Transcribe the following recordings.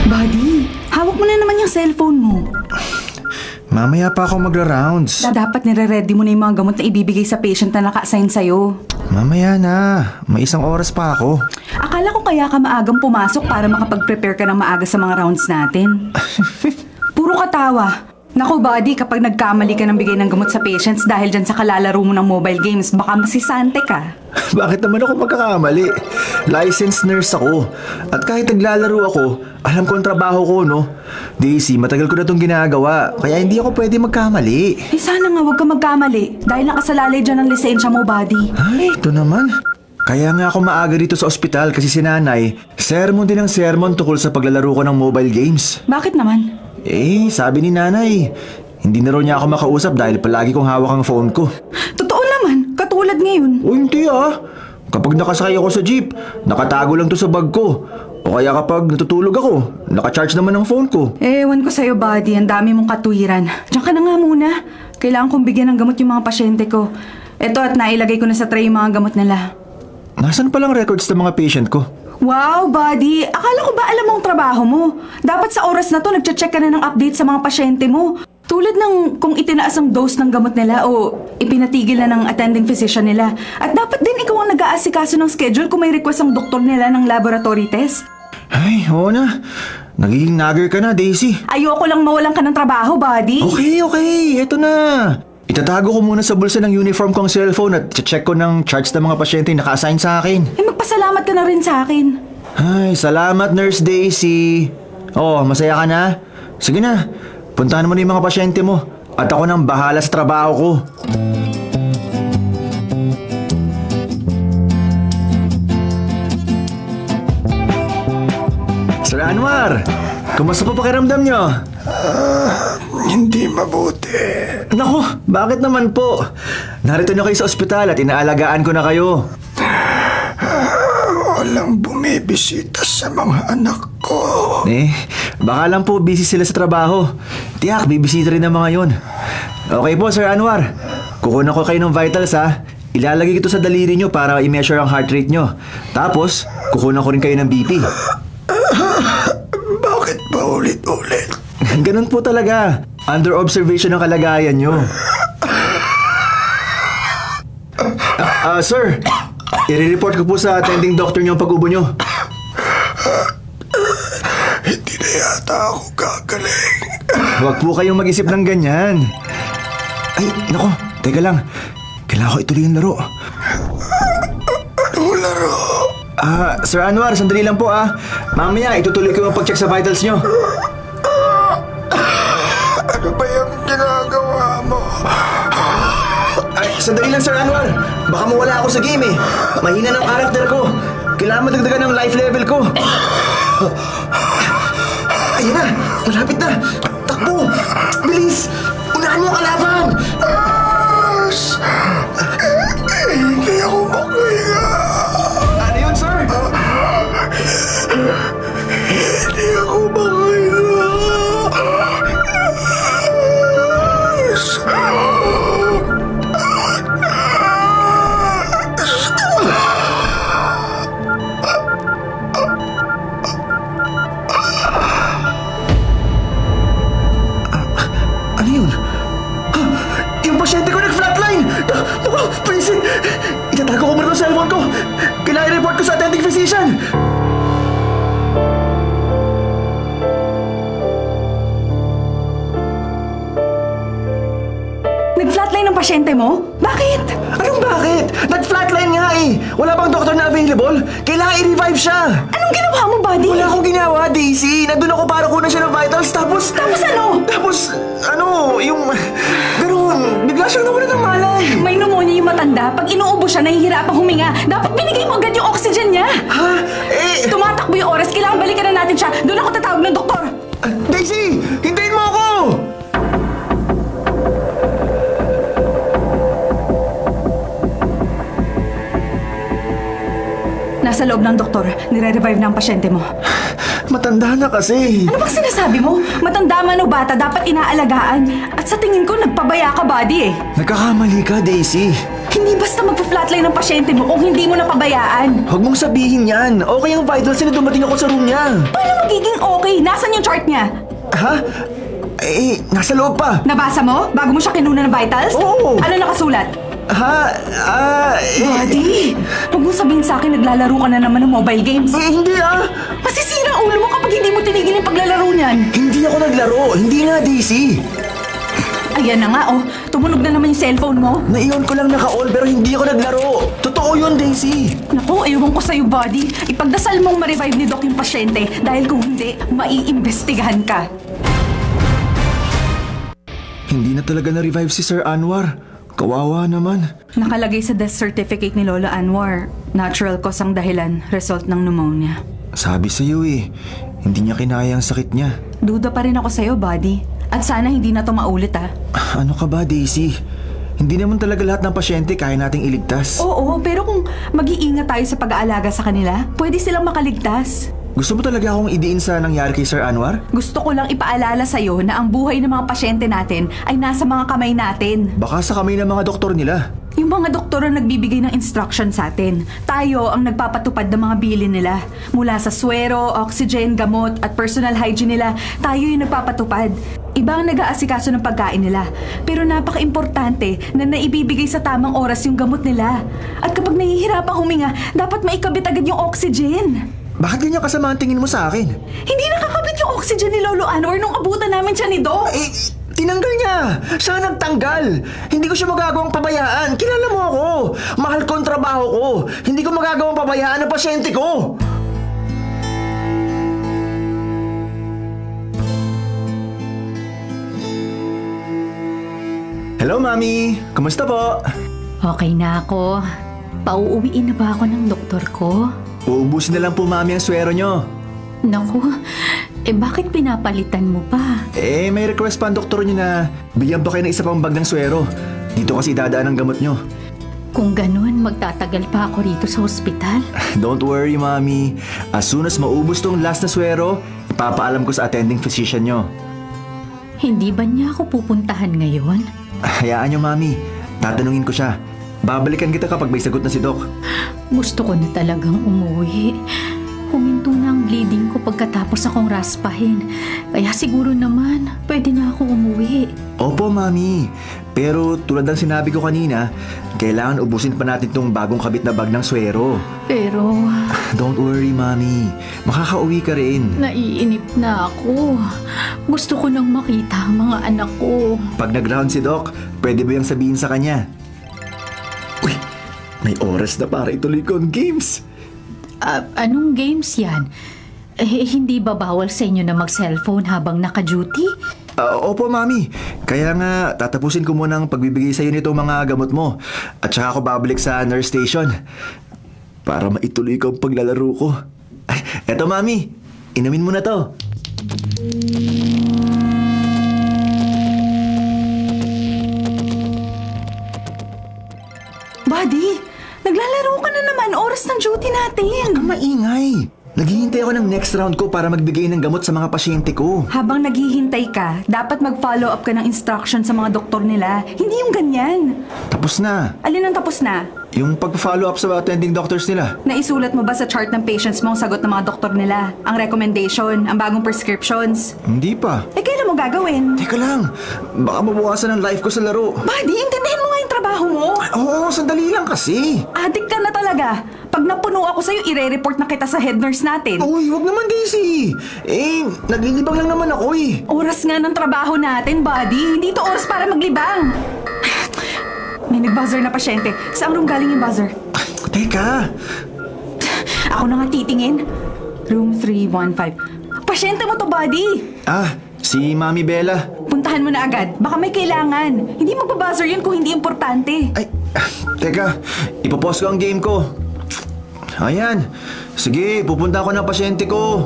Buddy, hawak mo na naman yung cellphone mo. Mamaya pa ako magra-rounds. Dapat nire-ready mo na yung mga gamot na ibibigay sa patient na naka-assign sa'yo. Mamaya na. May 1 oras pa ako. Akala ko kaya ka maagang pumasok para makapag-prepare ka ng maaga sa mga rounds natin. Puro katawa. Naku, buddy, kapag nagkamali ka ng bigay ng gamot sa patients dahil dyan sa kalalaro mo ng mobile games, baka masisante ka. Bakit naman ako magkakamali? Licensed nurse ako. At kahit naglalaro ako, alam ko ang trabaho ko, no? Daisy, matagal ko na itong ginagawa, kaya hindi ako pwede magkamali. Eh sana nga huwag ka magkamali dahil nakasalalay dyan ang lisensya mo, buddy. Ay, ito naman. Kaya nga ako maaga dito sa ospital kasi si nanay, sermon din ang sermon tungkol sa paglalaro ko ng mobile games. Bakit naman? Sabi ni nanay, hindi na raw niya ako makausap dahil palagi kong hawak ang phone ko. Totoo naman, katulad ngayon. O hindi Kapag nakasakay ako sa jeep, nakatago lang to sa bag ko. O kaya kapag natutulog ako, nakacharge naman ang phone ko. Ewan ko sa'yo, buddy, ang dami mong katuwiran. Diyan ka na nga muna. Kailangan kong bigyan ng gamot yung mga pasyente ko. Eto, at nailagay ko na sa tray yung mga gamot nila. Nasaan palang records ng mga patient ko? Wow, buddy! Akala ko ba alam mo ang trabaho mo? Dapat sa oras na to, nagche-check ka na ng update sa mga pasyente mo. Tulad ng kung itinaas ang dose ng gamot nila o ipinatigil na ng attending physician nila. At dapat din ikaw ang nag-aasikaso ng schedule kung may request ang doktor nila ng laboratory test. Ay, oo na. Nagiging nagger ka na, Daisy. Ayoko lang mawalan ka ng trabaho, buddy. Okay. Eto na. Itatago ko muna sa bulsa ng uniform kong cellphone at check ko ng charts ng mga pasyente na naka-assign sa akin. Magpasalamat ka na rin sa akin. Ay, salamat, Nurse Daisy. Masaya ka na? Sige na, puntahan mo na yung mga pasyente mo. At ako nang bahala sa trabaho ko. Sir Anwar, kumusta po pakiramdam nyo? Hindi mabuti. Naku, bakit naman po? Narito na kayo sa ospital at inaalagaan ko na kayo. Walang bumibisita sa mga anak ko. Baka lang po busy sila sa trabaho. Tiyak, bibisita rin ang mga yun. Okay po, Sir Anwar. Kukunan ko kayo ng vitals ha. Ilalagay ito sa daliri nyo para i-measure ang heart rate nyo. Tapos, kukunan ko rin kayo ng BP. Bakit ba ulit-ulit? Ganun po talaga. Under observation ang kalagayan nyo. Sir, i-report ko po sa attending doctor nyo ang pag-ubo nyo. Hindi na yata ako gagaling. Huwag po kayong mag-isip ng ganyan. Ay, nako, teka lang. Kailangan ko ituloy yung laro. Anong laro? Sir Anwar, sandali lang po Mamaya, itutuloy ko yung pag-check sa vitals nyo. Ano ba yung ginagawa mo? Ay, sandali lang, Sir Anwar. Baka mawala ako sa game Mahina ng character ko. Kailangan madagdagan ng life level ko. Ayun na, malapit na. Takbo! Bilis! Unahan mo ang kalaban! Hindi ako makahinga. Ano yun, sir? Hindi ako makahinga. Ano yun? Yung pasyente ko nag-flatline! Please! Itatago ko muna ng cellphone ko! Kailangan i-report ko sa attending physician! Nag-flatline ang pasyente mo? Bakit? Anong bakit? Nag-flatline nga Wala bang doktor na available? Kailangan i-revive siya! Anong ginawa mo, buddy? Wala akong ginawa, Daisy. Nandun ako para kunan siya ng vitals. Tapos ano? Yung... Ganun. Bigla siyang nawala ng malay. May pneumonia yung matanda. Pag inuubo siya, nahihirapang huminga. Dapat binigay mo agad yung oxygen niya. Ha? Tumatakbo yung oras. Kailangan balikan na natin siya. Doon ako tatawag ng doktor. Daisy! Hintayin mo ako! Nasa loob ng doktor. Nire-revive na ang pasyente mo. Matanda na kasi. Ano bang sinasabi mo? Matanda man o bata, dapat inaalagaan. At sa tingin ko, nagpabaya ka, buddy Nagkakamali ka, Daisy. Hindi basta magpa-flatline ng pasyente mo kung hindi mo napabayaan. Huwag mong sabihin yan. Okay ang vitals na dumating ako sa room niya. Paano magiging okay? Nasaan yung chart niya? Ha? Nasa loob pa. Nabasa mo? Bago mo siya kinuna ng vitals? Oo. Ano nakasulat? Buddy! Huwag mo sabihin sa akin naglalaro ka na naman ng mobile games. Hindi Masisira ulo mo kapag hindi mo tinigil yung paglalaro niyan. Hindi ako naglaro. Hindi nga, Daisy. Ayan na nga, tumunog na naman yung cellphone mo. Naiyon ko lang naka-on pero hindi ako naglaro. Totoo yun, Daisy. Naku, ewan ko sa'yo, buddy. Ipagdasal mong ma-revive ni Doc yung pasyente dahil kung hindi, maiimbestigahan ka. Hindi na talaga na-revive si Sir Anwar. Kawawa naman. Nakalagay sa death certificate ni Lolo Anwar. Natural cause ang dahilan, result ng pneumonia. Sabi sa'yo hindi niya kinaya ang sakit niya. Duda pa rin ako sa'yo, buddy. At sana hindi na to maulit, Ano ka ba, Daisy? Hindi naman talaga lahat ng pasyente kaya nating iligtas. Oo, pero kung mag-iingat tayo sa pag-aalaga sa kanila, pwede silang makaligtas. Gusto mo talaga akong idiin sa nangyari kay Sir Anwar? Gusto ko lang ipaalala sa'yo na ang buhay ng mga pasyente natin ay nasa mga kamay natin. Baka sa kamay ng mga doktor nila. Yung mga doktor ang nagbibigay ng instruction sa atin. Tayo ang nagpapatupad ng mga bilin nila. Mula sa swero, oxygen, gamot at personal hygiene nila, tayo yung nagpapatupad. Iba ang nag-aasikaso ng pagkain nila. Pero napaka-importante na naibibigay sa tamang oras yung gamot nila. At kapag nahihirapang huminga, dapat maikabit agad yung oxygen. Bakit ganyan kasama ang tingin mo sa akin? Hindi nakakabit yung oxygen ni Lolo Anwar nung abutan namin siya ni Doc. Tinanggal niya! Siya nagtanggal! Hindi ko siya magagawang pabayaan! Kilala mo ako! Mahal ko ang trabaho ko! Hindi ko magagawang pabayaan ang pasyente ko! Hello, Mami! Kumusta po? Okay na ako. Pauuwiin na ba ako ng doktor ko? Uubusin na lang po, Mami, ang swero nyo. Naku, bakit pinapalitan mo pa? May request pa ang doktor nyo na bigyan pa kayo ng isa pang bag ng swero. Dito kasi dadaan ang gamot nyo. Kung ganun, magtatagal pa ako rito sa ospital. Don't worry, Mami. As soon as maubos tong last na swero, ipapaalam ko sa attending physician nyo. Hindi ba niya ako pupuntahan ngayon? Hayaan nyo, Mami. Tatanungin ko siya. Babalikan kita kapag may sagot na si Doc. Gusto ko na talagang umuwi. Huminto na ang bleeding ko pagkatapos akong raspahin. Kaya siguro naman, pwede na akong umuwi. Opo, Mami. Pero tulad ng sinabi ko kanina, kailangan ubusin pa natin tong bagong kabit na bag ng swero. Pero Don't worry, Mami. Makakauwi ka rin. naiinip na ako. Gusto ko nang makita ang mga anak ko. Pag nag-round si Doc, pwede ba yung sabihin sa kanya? Uy, may oras na para ituloy ko ang games. Anong games yan? Hindi ba bawal sa inyo na mag-cellphone habang naka-duty? Opo, Mami. Kaya nga, tatapusin ko muna ang pagbibigay sa'yo nito mga gamot mo. At saka ako babalik sa nurse station. Para maituloy ko ang paglalaro ko. Ay, eto, Mami. Inumin mo na to. Buddy, naglalaro ka na naman. Oras ng duty natin. Maingay. Naghihintay ako ng next round ko para magbigay ng gamot sa mga pasyente ko. Habang naghihintay ka, dapat mag-follow up ka ng instruction sa mga doktor nila. Hindi yung ganyan. Tapos na. Alin ang tapos na? Yung pag-follow up sa attending doctors nila. Naisulat mo ba sa chart ng patients mo ang sagot ng mga doktor nila? Ang recommendation, ang bagong prescriptions? Hindi pa. Kailan mo gagawin? Teka lang. Baka mabawasan ang life ko sa laro. Buddy, intindihin mo nga yung trabaho mo. Oo, sandali lang kasi. Addict ka na talaga. Pag napuno ako sa'yo, ire-report na kita sa head nurse natin. Uy, wag naman, Daisy. Naglilibang lang naman ako Oras nga ng trabaho natin, buddy. Hindi to oras para maglibang. May nag-buzzer na pasyente. Saan room galing yung buzzer? Teka. Ako na nga titingin. Room 315. Pasyente mo to, buddy. Si Mami Bella. Puntahan mo na agad. Baka may kailangan. Hindi magbabuzzer yun kung hindi importante. Ay, teka. Ipopost ko ang game ko. Ayan. Sige, pupunta ako ng pasyente ko.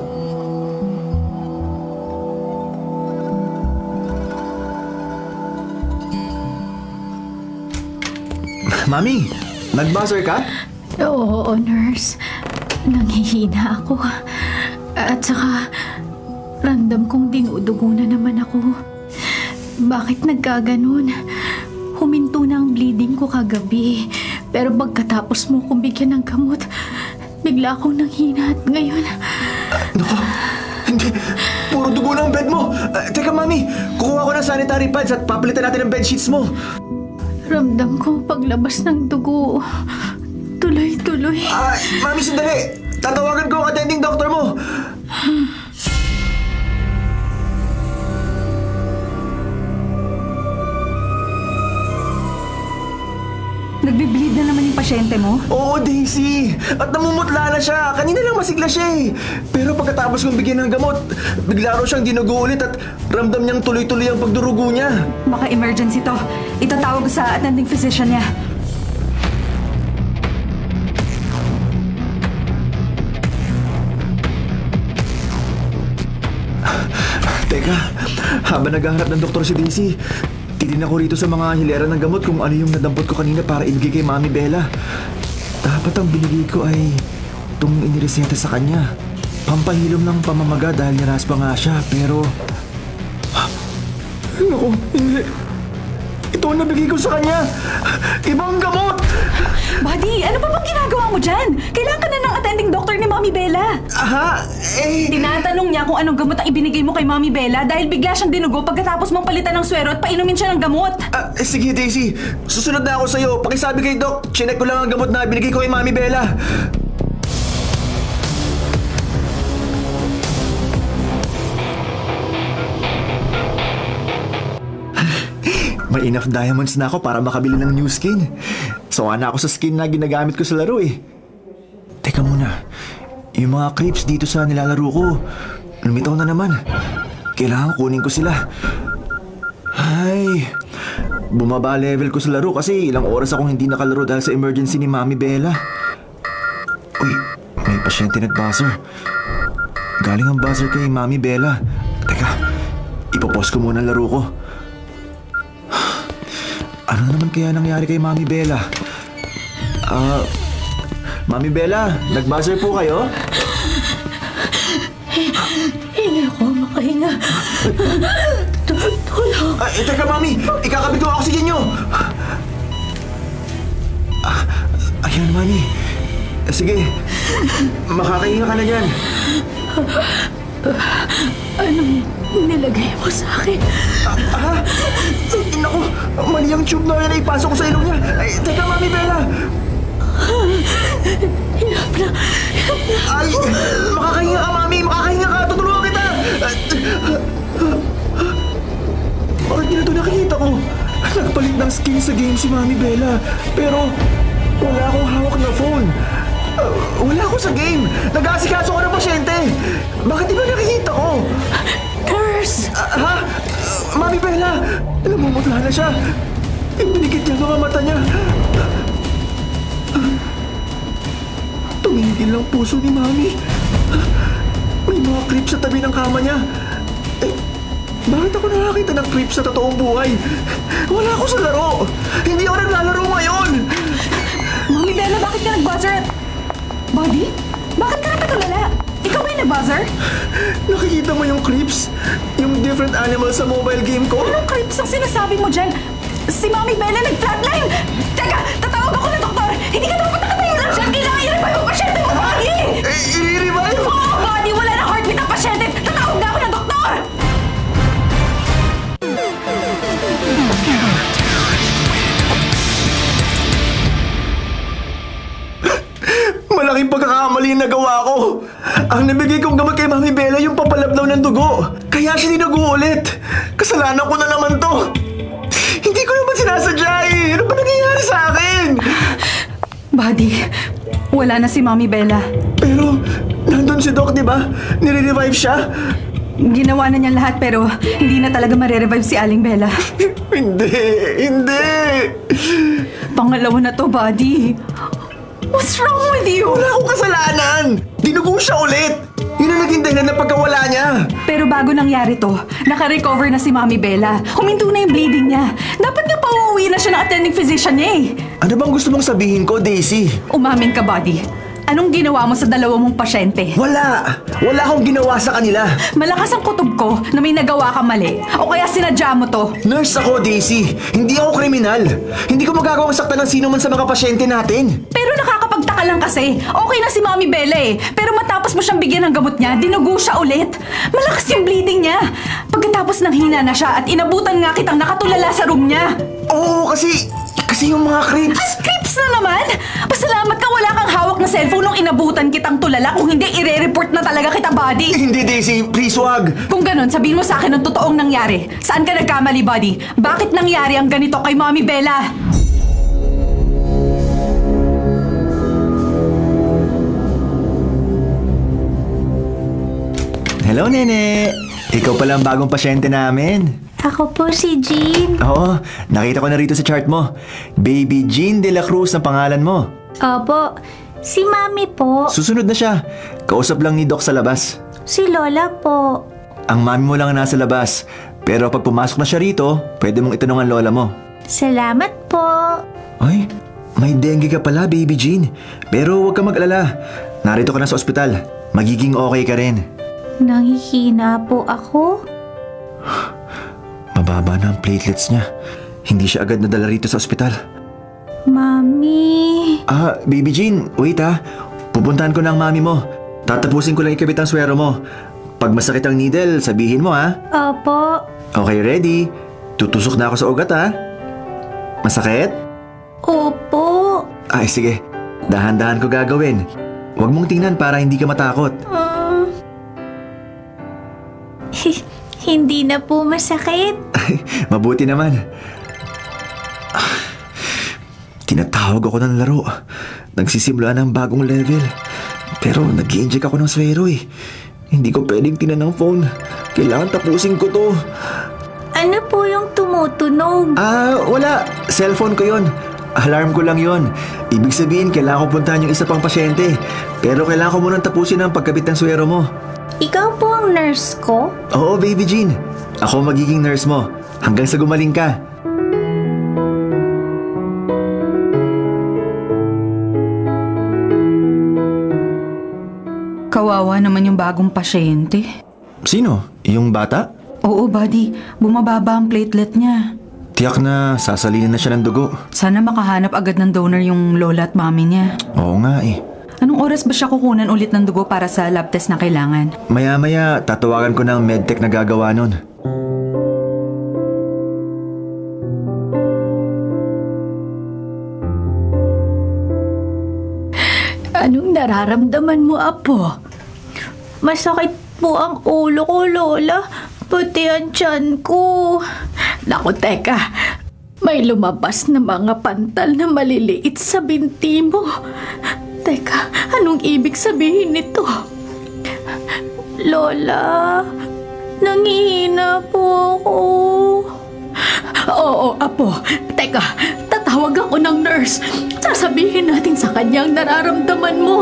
Mami, nag-buzzer ka? Oo, nurse. Nanghihina ako. At saka, randam kong dinudugo na naman ako. Bakit nagkaganon? Huminto na ang bleeding ko kagabi. Pero pagkatapos mo kong bigyan ng gamot, bigla akong nanghina at ngayon... Naku, hindi. Puro dugo na ang bed mo. Teka, Mami. Kukuha ko ng sanitary pads at papalitan natin ang bedsheets mo. Ramdam ko paglabas ng dugo. Tuloy-tuloy. Mami, sandali. Tatawagan ko ang attending doctor mo. Nagbe-bleed na naman yung pasyente mo? Oo, Daisy. At namumutla na siya. Kanina lang masigla siya eh. Pero pagkatapos kong bigyan ng gamot, bigla raw siyang dinugo ulit at ramdam niyang tuloy-tuloy ang pagdurugo niya. Baka emergency to. Itatawag ko sa attending physician niya. Teka, habang naghahanap ng doktor si Daisy, titignan ko rito sa mga hilera ng gamot kung ano yung nadampot ko kanina para ibigay kay Mami Bella. Dapat ang binigay ko ay itong inireseta sa kanya. Pampahilom ng pamamaga dahil niraspa nga siya, pero... Naku, hindi. Ito ang nabigay ko sa kanya. Ibang gamot! Buddy, ano pa bang ginagawa mo dyan? Kailangan ka na ng attending doctor ni Mami Bella. Aha, Tinatanong niya kung anong gamot ang ibinigay mo kay Mami Bella dahil bigla siyang dinugo pagkatapos mong palitan ng swero at painumin siya ng gamot. Sige, Daisy. Susunod na ako sa'yo. Pakisabi kay Doc, chinek ko lang ang gamot na binigay ko kay Mami Bella. May enough diamonds na ako para makabili ng new skin. Sawa na ako sa skin na ginagamit ko sa laro eh. Teka muna, yung mga creeps dito sa nilalaro ko, lumitaw na naman. Kailangan kunin ko sila. Ay, bumaba level ko sa laro kasi ilang oras akong hindi nakalaro dahil sa emergency ni Mami Bella. Uy, may pasyente nag-buzzer. Galing ang buzzer kay Mami Bella. Teka, ipopost ko muna ang laro ko. Ano naman kaya nangyari kay Mami Bella? Mami Bella, nag-buzzer po kayo? Hindi ako makahinga. Tulong. Teka, Mami! Ikakabit ko ang oxygen nyo! Ayan, Mami. Sige, makakahinga ka na dyan. Anong nilagay mo sa akin? Naku, mali ang tube na yan. Ipasok ko sa ilong niya. Teka, Mami Bella! Hirap na. Ay, makakahinga ka, Mami! Makakahinga ka! Tutulungan kita! Bakit nila ito nakikita ko? Nagpalit ng skin sa game si Mami Bella. Pero wala akong hawak na phone. Wala ako sa game. Nag-aasikaso ko ng pasyente. Bakit di ba nakikita ko? Nurse! Mami Bella! Namumutla na siya. Pinikit niya mga mata niya. Tumigil lang puso ni Mami. May mga creeps sa tabi ng kama niya. Bakit ako nakakita ng creeps sa totoong buhay? Wala ako sa laro. Hindi ako naglalaro ngayon. Mami Bella, bakit ka nag-buzzer? Buddy, bakit ka natulala? Ikaw ba yung nag-buzzer? Nakikita mo yung creeps? Yung different animals sa mobile game ko? Anong creeps ang sinasabi mo dyan? Si Mami Bella nag-flatline! Teka, tatawag ako ng doktor! Hindi ka dapat nakatayo lang dyan! Kailangan i-revive ang pasyente mo, Buddy! I-revive? Oo, Buddy! Wala na heartbeat ang pasyente! Tatawag na ako ng doktor! Malaking pagkakamali yung nagawa ko. Ang nabigay kong gamot kay Mami Bella yung papalablaw ng dugo. Kaya siya dinugo ulit. Kasalanan ko na naman to. Hindi ko naman sinasadya eh. Ano ba nangyayari sa akin? Buddy, wala na si Mami Bella. Pero, nandun si Doc, di ba? Nire-revive siya? Ginawa na niya lahat pero hindi na talaga mare-revive si Aling Bella. Hindi! Pangalawa na to, Buddy. What's wrong with you? Wala akong kasalanan! Dinugo siya ulit! Yun ang naging dahilan na pagkawala niya. Pero bago nangyari to, naka-recover na si Mami Bella. Huminto na yung bleeding niya. Dapat nga pauwi na siya ng attending physician niya eh. Ano bang gusto mong sabihin ko, Daisy? Umamin ka, Buddy. Anong ginawa mo sa dalawa mong pasyente? Wala! Wala akong ginawa sa kanila. Malakas ang kutob ko na may nagawa ka mali. O kaya sinadya mo to. Nurse ako, Daisy. Hindi ako kriminal. Hindi ko magagawang saktan ng sino man sa mga pasyente natin. Pero nakakapagtaka lang kasi. Okay na si Mami Bella eh. Pero matapos mo siyang bigyan ng gamot niya, dinugo siya ulit. Malakas yung bleeding niya. Pagkatapos ng hina na siya at inabutan nga kitang nakatulala sa room niya. Oo, kasi yung mga creeps. Creeps na naman! Pasalamat ka wala kang hawak na cellphone nung inabutan kitang tulala. Kung hindi, ire-report na talaga kita, buddy. Hindi, Daisy. Please, wag. Kung ganun, sabihin mo sa akin ang totoong nangyari. Saan ka nagkamali, buddy? Bakit nangyari ang ganito kay Mami Bella? Hello, Nene. Ikaw pala ang bagong pasyente namin. Ako po si Jean. Oo, nakita ko na rito sa chart mo. Baby Jean de la Cruz ang pangalan mo. Opo, si Mami po. Susunod na siya. Kausap lang ni Doc sa labas. Si Lola po. Ang mami mo lang ang nasa labas. Pero pag pumasok na siya rito, pwede mong itanong ang lola mo. Salamat po. Ay, may dengue ka pala, Baby Jean. Pero huwag ka mag-alala. Narito ka na sa ospital. Magiging okay ka rin. Nanghihina po ako. Mababa na ang platelets niya. Hindi siya agad nadala rito sa ospital. Mami. Baby Jean, wait Pupuntahan ko na ang mami mo. Tatapusin ko lang ikabit ang swero mo. Pag masakit ang needle, sabihin mo Opo. Okay, ready? Tutusok na ako sa ugat Masakit? Opo. Ay, sige. Dahan-dahan ko gagawin. Huwag mong tingnan para hindi ka matakot. Hindi na po masakit. Mabuti naman. Tinatawag ako ng laro. Nagsisimula ng bagong level. Pero nag-i-inject ako ng swero Hindi ko pwedeng tinan ng phone. Kailangan tapusin ko to. Ano po yung tumutunog? Wala. Cellphone ko yon. Alarm ko lang yon. Ibig sabihin, kailangan ko puntahan yung isa pang pasyente. Pero kailangan ko munang tapusin ang pagkabit ng swero mo. Ikaw po ang nurse ko? Oo, Baby Jean. Ako magiging nurse mo. Hanggang sa gumaling ka. Kawawa naman yung bagong pasyente. Sino? Yung bata? Oo, buddy. Bumababa ang platelet niya. Tiyak na sasalinin na siya ng dugo. Sana makahanap agad ng donor yung lola at mami niya. Oo nga Anong oras ba siya kukunan ulit ng dugo para sa lab test na kailangan? Maya-maya, tatawagan ko ng medtech na gagawa nun. Anong nararamdaman mo, Apo? Masakit po ang ulo ko, Lola. Pati ang tiyan ko. Naku, teka. May lumabas na mga pantal na maliliit sa binti mo. Teka, anong ibig sabihin nito? Lola, nangihina po ako. Oo, Apo. Teka, tatawag ako ng nurse. Sasabihin natin sa kanyang nararamdaman mo.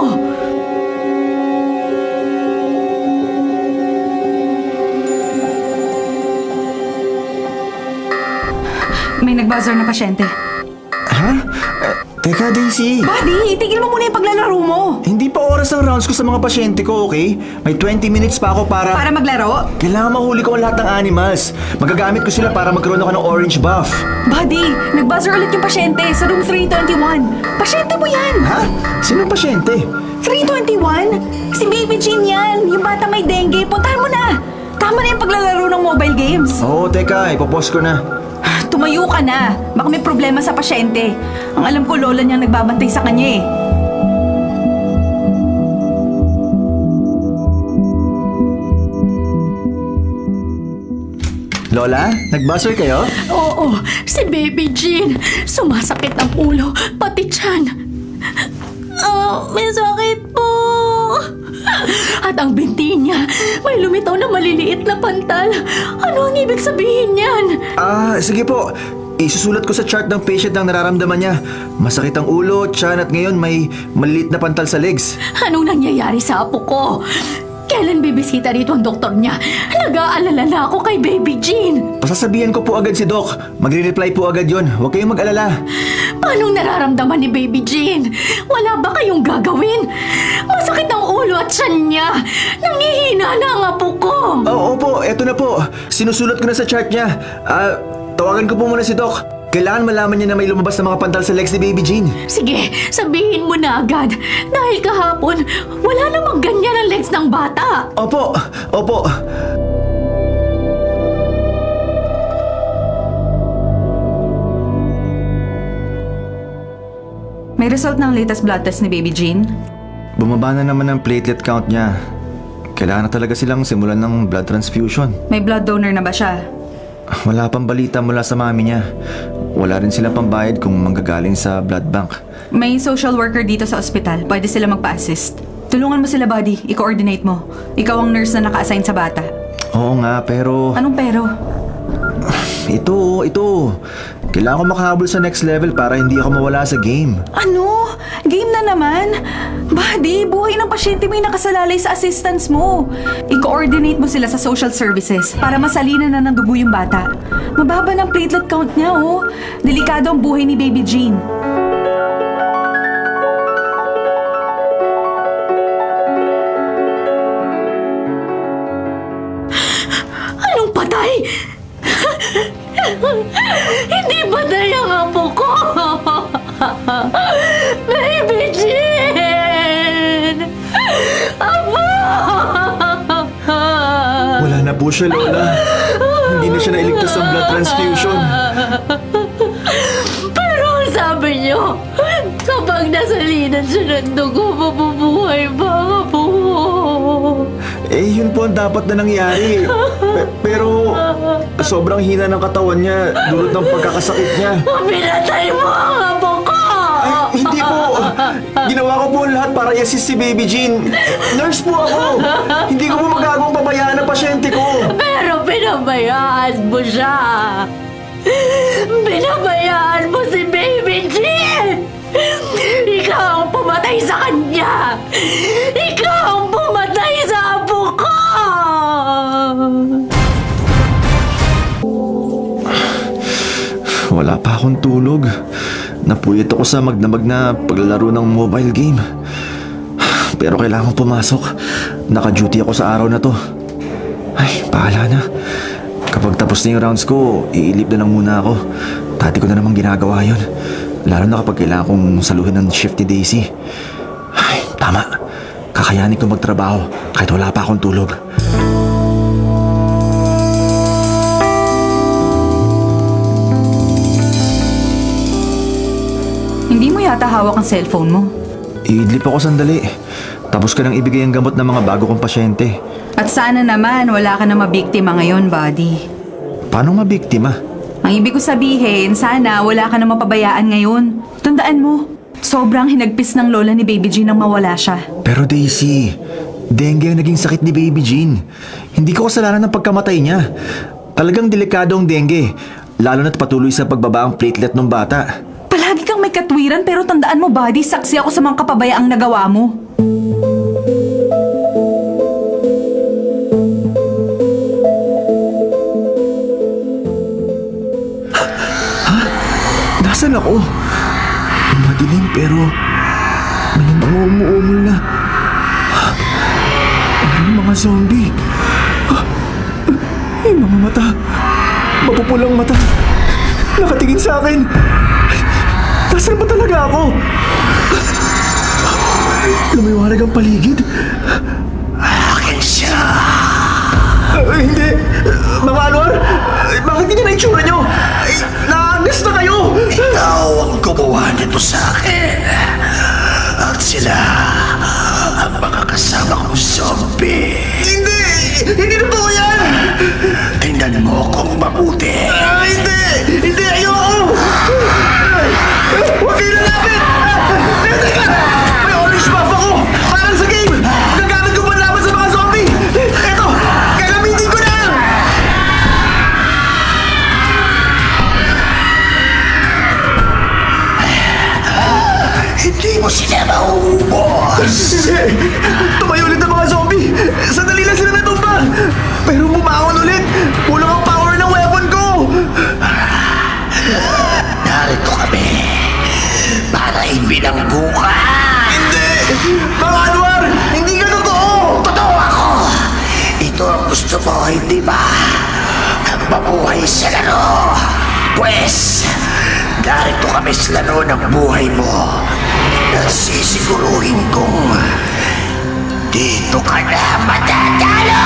May nag-buzzer na pasyente. Ha? Teka, Daisy. Buddy, itigil mo muna yung paglalaro mo. Hindi pa oras ang rounds ko sa mga pasyente ko, okay? May 20 minutes pa ako para... Para maglaro? Kailangan mahuli ko ang lahat ng animals. Magagamit ko sila para magkaroon ako ng orange buff. Buddy, nag-buzzer ulit yung pasyente sa room 321. Pasyente mo yan! Ha? Sinong pasyente? 321? Si Baby Jean yan. Yung bata may dengue. Puntahan mo na. Tama na yung paglalaro ng mobile games. Oo, teka. Ipopost ko na. Tumayo ka na. Baka may problema sa pasyente. Ang alam ko, lola niya nagbabantay sa kanya Lola, nag-buzzer kayo? Oo, si Baby Jean. Sumasakit ang ulo, pati tiyan. May sakit po. At ang binti niya, may lumitaw na maliliit na pantal. Ano ang ibig sabihin niyan? Sige po. Isusulat ko sa chart ng patient ang nararamdaman niya. Masakit ang ulo, tiyan at ngayon may maliliit na pantal sa legs. Anong nangyayari sa apo ko? Kailan bibisita rito ang doktor niya? Nag-aalala na ako kay Baby Jean. Pasasabihan ko po agad si Doc. Magre-reply po agad yon. Huwag kayong mag-alala. Paanong nararamdaman ni Baby Jean? Wala ba kayong gagawin? Masakit ang ulo at tiyan niya. Nangihina na ang apo ko. Opo, eto na po. Sinusulat ko na sa chart niya. Tawagan ko po muna si Doc. Kailangan malaman niya na may lumabas na mga pantal sa legs ni Baby Jean. Sige, sabihin mo na agad. Dahil kahapon, wala namang ganyan ang legs ng bata. Opo. May result ng latest blood test ni Baby Jean? Bumaba na naman ang platelet count niya. Kailangan na talaga silang simulan ng blood transfusion. May blood donor na ba siya? Wala pang balita mula sa mami niya. Wala rin silang pambayad kung manggagaling sa blood bank. May social worker dito sa ospital. Pwede sila magpa-assist. Tulungan mo sila, buddy. I-coordinate mo. Ikaw ang nurse na naka-assign sa bata. Oo nga, pero... Anong pero? Ito. Kailangan ko makahabol sa next level para hindi ako mawala sa game. Ano? Game na naman? Buddy, buhay ng pasyente may nakasalalay sa assistance mo. I-coordinate mo sila sa social services para masalinan na ng dugo yung bata. Mababa ng platelet count niya, oh. Delikado ang buhay ni Baby Jean. Anong patay? Hindi patay ang apo ko. Baby Jean! Apo! Wala na po siya, Lola. Hindi na siya nailigtas ng blood transfusion. Pero ang sabi niyo, kapag nasalinan siya ng dugo, mabubuhay ba ang apo mo? Yun po ang dapat na nangyari. Pero sobrang hina ng katawan niya dulot ng pagkakasakit niya. Pinatay mo ang apo ko! Hindi po. Ginawa ko po lahat para i-assist si Baby Jean. Nurse po ako. Hindi ko po magagawang pabayaan ang pasyente ko. Pero pinabayaan mo siya! Pinabayaan mo si Baby Jean! Ikaw ang pumatay sa kanya! Ikaw ang pumatay sa apo ko! Wala pa akong tulog. Napuyat ako sa magdamag na paglalaro ng mobile game. Pero kailangan pumasok. Naka-duty ako sa araw na to. Ay, bahala na. Kapag tapos na yung rounds ko, iilip na lang muna ako. Dati ko na namang ginagawa yun. Lalo na kapag kailangan kong saluhin ng shift ni Daisy. Ay, tama. Kakayanin ko magtrabaho kahit wala pa akong tulog. Hindi mo yata hawak ang cellphone mo. Iidlip ako sandali. Tapos ka nang ibigay ang gamot ng mga bago kong pasyente. At sana naman wala ka na mabiktima ngayon, buddy. Paano mabiktima? Ang ibig ko sabihin, sana wala ka na mapabayaan ngayon. Tandaan mo, sobrang hinagpis ng lola ni Baby Jean nang mawala siya. Pero Daisy, dengue ang naging sakit ni Baby Jean. Hindi ko kasalanan ng pagkamatay niya. Talagang delikado ang dengue. Lalo na't patuloy sa pagbaba ang platelet ng bata. Palagi kang may katwiran pero tandaan mo, buddy, saksi ako sa mga kapabayaang nagawa mo. Nasaan ako? Madilim pero may mga umuumol na. Parang mga zombie. Yung mga mata. Mapupulang mata. Nakatingin sa akin. Nasaan ba talaga ako? Lumiwanag ang paligid. Akin siya. Hindi. Mga Anwar, bakit ganyan na itsura nyo? Naangas na kayo! Ikaw ang gumawa nito sa akin. At sila ang mga kasama kong zombie. Hindi! Hindi na po yan! Tingnan mo kung mabuti. Hindi! Hindi! Ayoko! Huwag kayo lalapit! Teka! May orange buff ako! Parang sa game! Gagamit ko panlaban sa mga zombie! Eto! Gagamitin ko na! Hindi mo sila mauubos. Tumayo ulit ang mga zombie! Sa Pwes, narito kami sa laro ng buhay mo. At sisiguruhin kong dito ka na matatalo!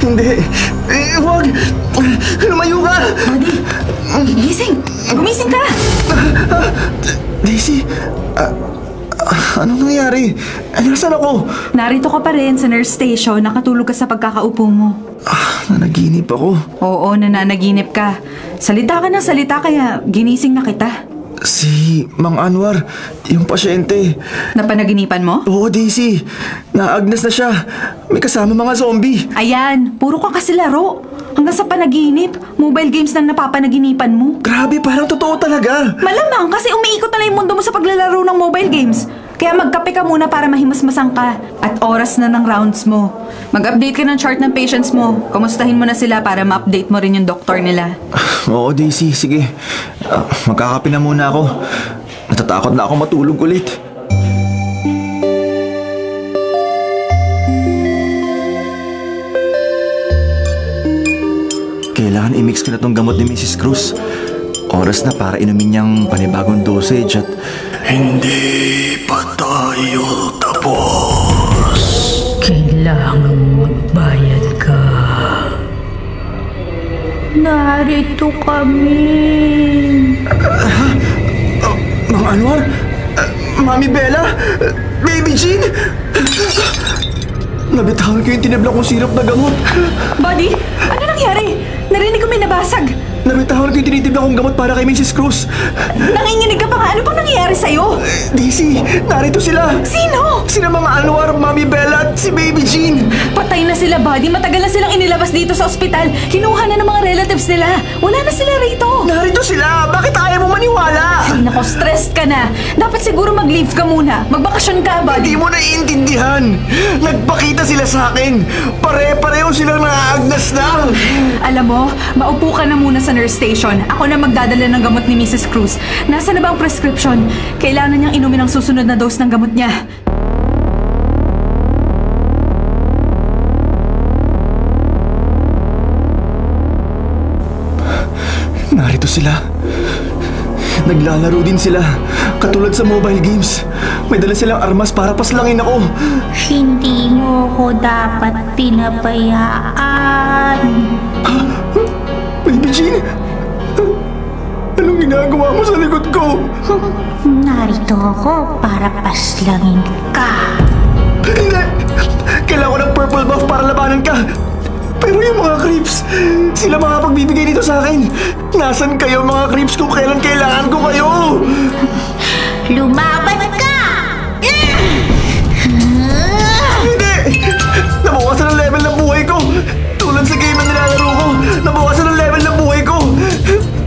Hindi. Huwag. Lumayo ka. Buddy, gising! Gumising ka! Daisy, anong nangyari? Nasaan ako? Narito ka pa rin sa nurse station, nakatulog ka sa pagkakaupo mo. Nanaginip ako. Oo, nananaginip ka. Salita ka ng salita kaya ginising na kita. Si Mang Anwar, yung pasyente. Napanaginipan mo? Oo, Daisy. Naagnas na siya. May kasama mga zombie. Ayan, puro ka kasi laro. Hanggang sa panaginip, mobile games na napapanaginipan mo. Grabe, parang totoo talaga. Malamang kasi umiikot na lang yung mundo mo sa paglalaro ng mobile games. Kaya magkape ka muna para mahimasmasang ka. At oras na ng rounds mo. Mag-update ka ng chart ng patients mo. Kamustahin mo na sila para ma-update mo rin yung doktor nila. Oo, Daisy, sige. Magkakape na muna ako. Natatakot na ako matulog ulit. Kailangan i-mix ko na tong gamot ni Mrs. Cruz. Oras na para inumin niyang panibagong dosage at... Hindi pa tayo tapos. Kailangan magbayad ka. Narito kami. Mang Anwar? Mami Bella? Baby Jean? Nabitawan ko yung tinibla kong sirap na gamot. Buddy, ano nangyari? Narinig ko may nabasag. Nabitawan ko yung tinitibla kong gamot para kay Mrs. Cruz. Nanginginig ka pa nga. Ano pang nangyayari sa'yo? Daisy, narito sila. Sino? Sila Mang Anwar, Mami Bella at si Baby Jean. Patay na sila, Buddy. Matagal na silang inilabas dito sa ospital. Kinuha na ng mga relatives nila. Wala na sila rito. Narito sila. Bakit ayaw mo maniwala? Ay, nako, stressed ka na. Dapat siguro mag-leave ka muna. Magbakasyon ka, Buddy. Hindi mo naiintindihan. Nagpakita sila sa akin. Pare-pareho silang naaagnas na. Alam mo, maupo ka na muna sa nurse station. Ako na magdadala ng gamot ni Mrs. Cruz. Nasaan na ba ang prescription? Kailangan niyang inumin ang susunod na dose ng gamot niya. Narito sila. Naglalaro din sila. Katulad sa mobile games. May dala silang armas para paslangin ako. Hindi mo ko dapat pinabayaan. Baby Jean, anong ginagawa mo sa likod ko? Narito ako para paslangin ka. Hindi! Kailangan ko ng purple buff para labanan ka. Pero yung mga creeps, sila makapagbibigay dito sa akin. Nasaan kayo mga creeps kung kailan kailangan ko kayo? Lumaban ka! Hindi! Nabawasan ang level ng buhay ko. Tulad sa game na nilalaro ko, nabawasan ang level ng buhay ko.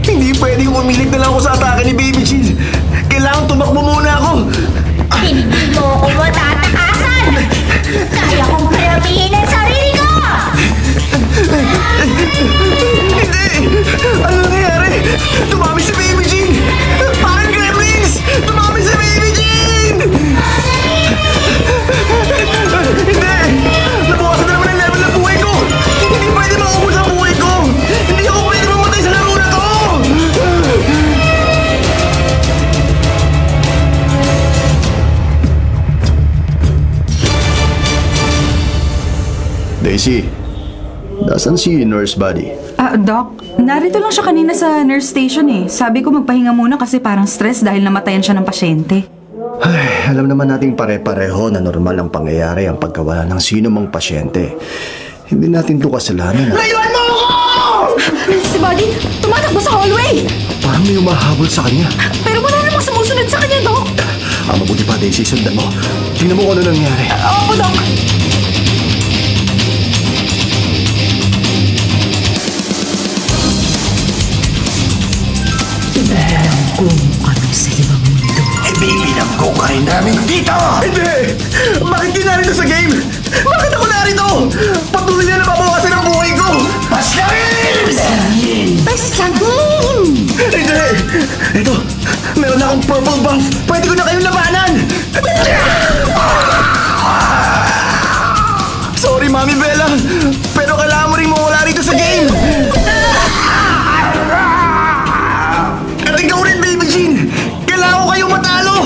Hindi pwedeng umilig na lang ako sa atake ni Baby Jean. Kailangan tumakbo muna ako. Hindi mo ko matatakasan! Kaya kong paramihin ang sarili ko! Hindi! Ano nangyayari? Tumami si Baby Jean! Parang gremlins! Tumami si Baby Jean! Hindi! Nabawasan na naman ang level ng buhay ko! Hindi pwede maubos ang buhay ko! Hindi ako pwede mamatay sa laro na to! Daisy, nasan si Nurse Buddy? Doc, narito lang siya kanina sa nurse station eh. Sabi ko magpahinga muna kasi parang stress dahil namatayan siya ng pasyente. Ay, alam naman nating pare-pareho na normal ang pangyayari ang pagkawala ng sino mang pasyente. Hindi natin ito kasalanan. Layuan mo ako! Si Buddy, tumatakbo sa hallway! Parang may umahabol sa kanya. Pero wala namang sumusunod sa kanya, Doc. Mabuti pa, Daisy, sundan mo. Tingnan mo kung ano nangyari. Opo, Doc. Kung kami sa ibang mundo. Bibilanggo ka rin namin dito! Hindi! Bakit di narito sa game? Bakit ako narito? Patuloy na nababawasan ang buhay ko! Paslangin! Paslangin! Hindi! Ito, meron na akong Double buff! Pwede ko na kayong labanan! Sorry, Mami Bella! Pero kailangan mo rin mawala rito sa game! At ikaw rin, Baby Jean! Kailangan ko kayong matalo!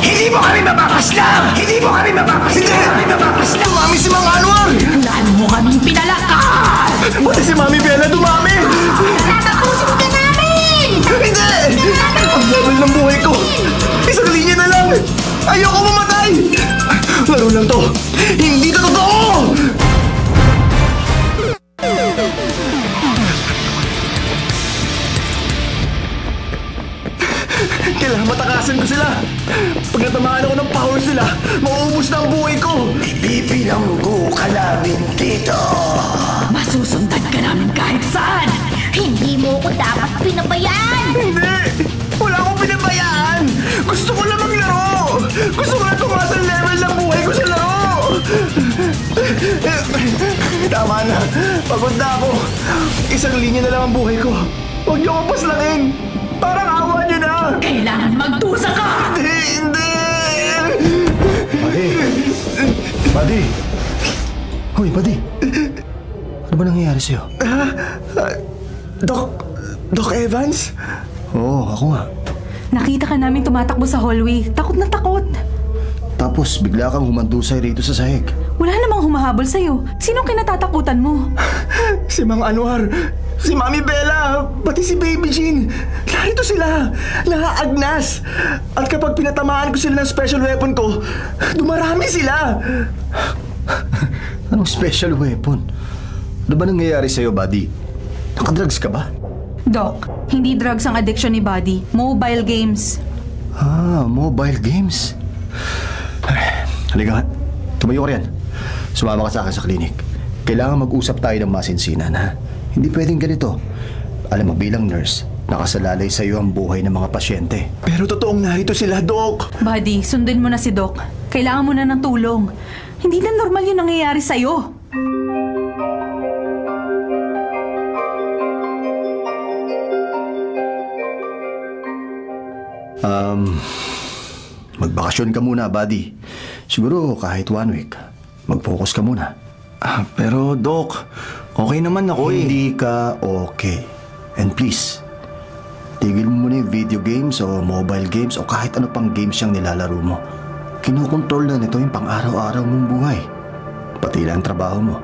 Hindi mo kami mapapaslang! Hindi mo kami mapapaslang! Dumami si Mang Anwar! Lalo mo kaming pinalakas! Pati si Mami Bella dumami! Tatapusin ka namin! Hindi! Ang level ng buhay ko! Isang linya na lang! Ayoko mamatay! Laro lang to! Hindi to totoo! Kailangan matakasan ko sila! Pag natamaan ako ng powers nila, mauubos na ang buhay ko! Ibibinanggo ka namin dito! Masusundan ka namin kahit saan! Hindi mo ko dapat pinabayaan! Hindi! Wala akong pinabayaan! Gusto ko lang maglaro! Gusto ko lang tumaas ang level ng buhay ko sa laro! Tama na! Pagod na ako! Isang linya na lang ang buhay ko! Huwag niyo akong paslangin! Parang awa niyo na! Kailangan magdusa ka! Hindi! Buddy! Hoy, buddy! Ano ba nangyayari sa'yo? Doc Evans? Oo, ako nga. Nakita ka namin tumatakbo sa hallway. Takot na takot. Tapos bigla kang humandusay rito sa sahig. Wala namang humahabol sa'yo. Sinong kinatatakutan mo? Si Mang Anwar! Si Mami Bella! Pati si Baby Jean! Narito sila! Nakaagnas! At kapag pinatamaan ko sila ng special weapon ko, dumarami sila! Anong special weapon? Ano ba nangyayari sa'yo, buddy? Nakadrugs ka ba? Doc, hindi drugs ang addiction ni Buddy. Mobile games. Mobile games? Halika, tumayo ka riyan. Sumama ka sa akin sa klinik. Kailangan mag-usap tayo ng masinsinan, ha? Hindi pwedeng ganito. Alam mo, bilang nurse, nakasalalay sa iyo ang buhay ng mga pasyente. Pero totoong narito sila, Doc! Buddy, sundin mo na si Doc. Kailangan mo na ng tulong. Hindi na normal yung nangyayari sa'yo. Magbakasyon ka muna, buddy. Siguro kahit 1 week. Mag-focus ka muna. Pero, Doc, okay naman ako eh. Hindi ka okay. And please, tigil mo muna yung video games o mobile games o kahit ano pang games siyang nilalaro mo. Kinokontrol na nito yung pang-araw-araw mong buhay. Pati lang ang trabaho mo.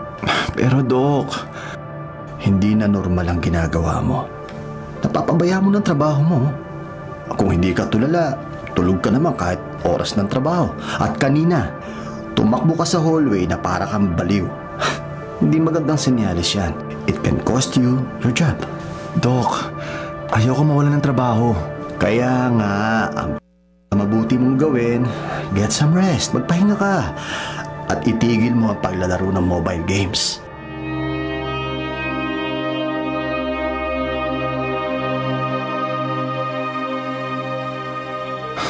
Pero, Doc, hindi na normal ang ginagawa mo. Napapabaya mo ng trabaho mo. Kung hindi ka tulala, tulog ka naman kahit oras ng trabaho. At kanina, tumakbo ka sa hallway na para kang baliw. Hindi magandang senyales yan. It can cost you your job. Doc, ayoko mawalan ng trabaho. Kaya nga, ang mabuti mong gawin, get some rest, magpahinga ka. At itigil mo ang paglalaro ng mobile games.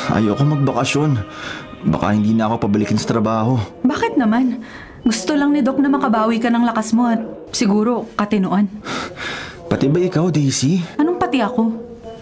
Ayoko magbakasyon. Baka hindi na ako pabalikin sa trabaho. Bakit naman? Gusto lang ni Doc na makabawi ka ng lakas mo at siguro katinuan. Pati ba ikaw, Daisy? Anong pati ako?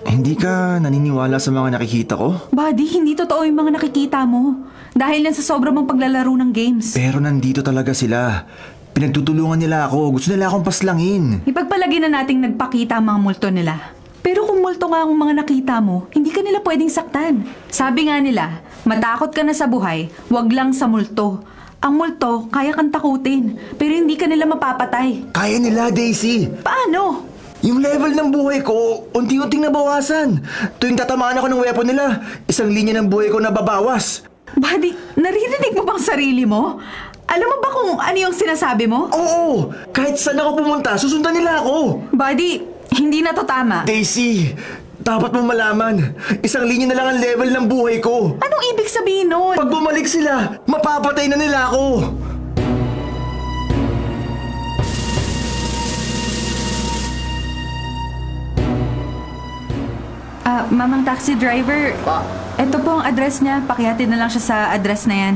Hindi ka naniniwala sa mga nakikita ko? Buddy, hindi totoo yung mga nakikita mo. Dahil yan sa sobrang mong paglalaro ng games. Pero nandito talaga sila. Pinagtutulungan nila ako. Gusto nila akong paslangin. Ipagpalagi na nating nagpakita ang mga multo nila. Pero kung multo nga ang mga nakita mo, hindi ka nila pwedeng saktan. Sabi nga nila, matakot ka na sa buhay, wag lang sa multo. Ang multo, kaya kang takutin, pero hindi ka nila mapapatay. Kaya nila, Daisy. Paano? Yung level ng buhay ko, unti-unting nabawasan. Tuwing tatamaan ako ng weapon nila, isang linya ng buhay ko nababawas. Buddy, naririnig mo bang sarili mo? Alam mo ba kung ano yung sinasabi mo? Oo, kahit saan ako pumunta, susundan nila ako. Buddy, hindi na to tama. Daisy, dapat mo malaman, isang linya na lang ang level ng buhay ko. Anong ibig sabihin nun? Pag bumalik sila, mapapatay na nila ako. Mamang taxi driver, eto po ang address niya. Pakihatid na lang siya sa address na yan.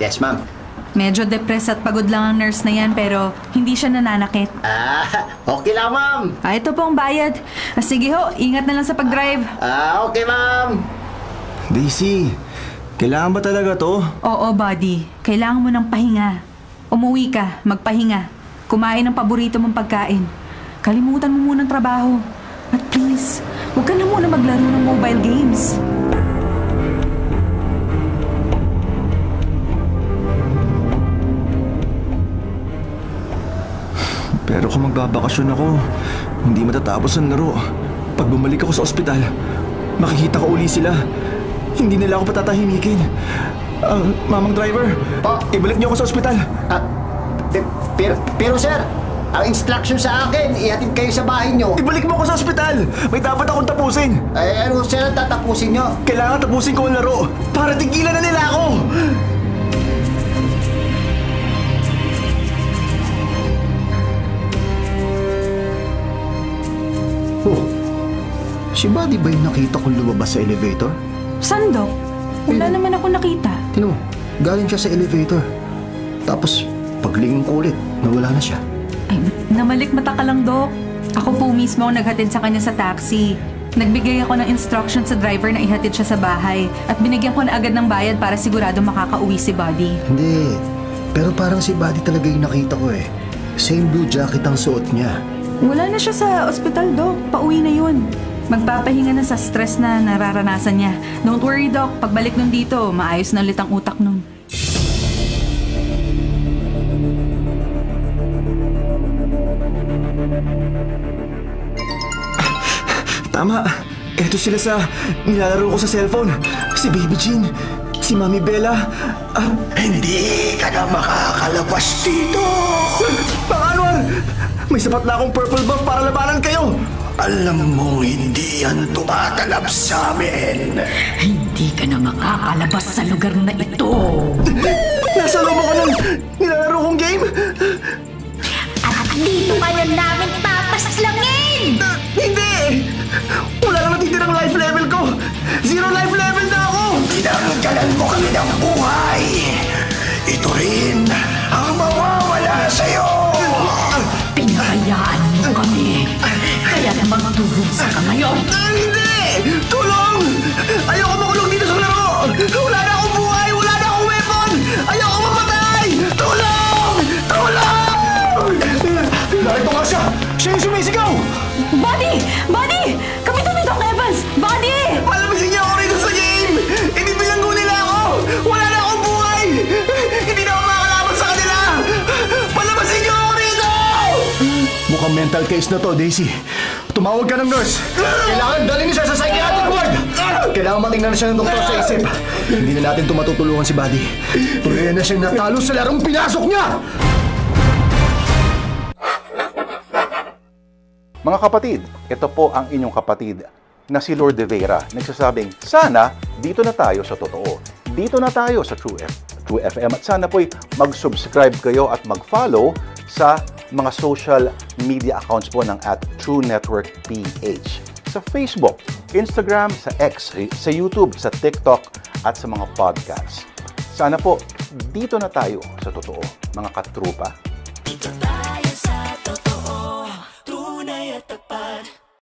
Yes, ma'am. Medyo depressed at pagod lang ang nurse na yan pero hindi siya nananakit. Okay lang, ma'am. Ito po ang bayad. Sige ho, ingat na lang sa pag-drive. Okay, ma'am. Daisy, kailangan ba talaga to? Oo, buddy. Kailangan mo ng pahinga. Umuwi ka, magpahinga. Kumain ng paborito mong pagkain. Kalimutan mo muna ang trabaho. At please, huwag ka na muna maglaro ng mobile games. Pero kung magbabakasyon ako, hindi matatapos ang laro. Pag bumalik ako sa ospital, makikita ko uli sila. Hindi nila ako patatahimikin. Mamang driver, ibalik niyo ako sa ospital. Pero sir, ang instruction sa akin, ihatid kayo sa bahay nyo. Ibalik mo ako sa ospital! May dapat akong tapusin! Ano sir ang tatapusin nyo? Kailangan tapusin ko ang laro para tigilan na nila ako! Oh, si Buddy ba yung nakita kong lumabas sa elevator? Saan, Doc? Wala naman ako nakita. Tino, galing siya sa elevator. Tapos, paglingin ko ulit, nawala na siya. Ay, namalikmata ka lang, Doc. Ako po mismo ang naghatid sa kanya sa taxi. Nagbigay ako ng instruction sa driver na ihatid siya sa bahay at binigyan ko na agad ng bayad para sigurado makakauwi si Buddy. Hindi, pero parang si Buddy talaga yung nakita ko eh. Same blue jacket ang suot niya. Wala na siya sa ospital, Doc. Pauwi na yun. Magpapahinga na sa stress na nararanasan niya. Don't worry, Doc. Pagbalik nun dito, maayos na ulit ang utak nun. Tama. Eto sila sa nilalaro ko sa cellphone. Si Baby Jean, si Mami Bella, Hindi ka na makakalabas dito. Mang Anwar! May sapat na akong purple buff para labanan kayo! Alam mong hindi yan tumatalab sa amin. Hindi ka na makakalabas sa lugar na ito. Nasa loob ako ng nilalaro kong game! At dito ka na namin papaslangin! Hindi! Wala na natitirang life level ko! Zero life level na ako! Tinanggalan mo kami ng buhay. Ito rin ang mawawala sa'yo. Pinahayaan mo kami. Kaya naman magdurusa ka ngayon. Hindi! Tulong! Ayoko makulong dito sa laro! Wala na akong buhay! Wala na akong weapon! Ayoko mamatay! Tulong! Tulong! Narito nga siya! Siya yung sumisigaw! Buddy! Buddy! Kapitan ni Doc Evans! Buddy! Palabasin niyo ako rito sa game! Inibilanggo nila ako! Wala na akong buhay! Hindi na ako makakalaban sa kanila! Palabasin niyo ako rito! Mukhang mental case na to, Daisy. Tumawag ka ng nurse. Kailangan dalhin siya sa psychiatric ward. Kailangan matingnan na siya ng doktor sa isip. Hindi na natin matutulungan si Buddy. Tuloy na siyang natalo sa larong pinasok niya! Mga kapatid, ito po ang inyong kapatid na si Lord De Vera. Nagsasabing, sana dito na tayo sa totoo. Dito na tayo sa True FM. At sana po'y mag-subscribe kayo at mag-follow sa mga social media accounts po ng @TrueNetworkPH. Sa Facebook, Instagram, sa X, sa YouTube, sa TikTok, at sa mga podcasts. Sana po, dito na tayo sa totoo, mga katrupa.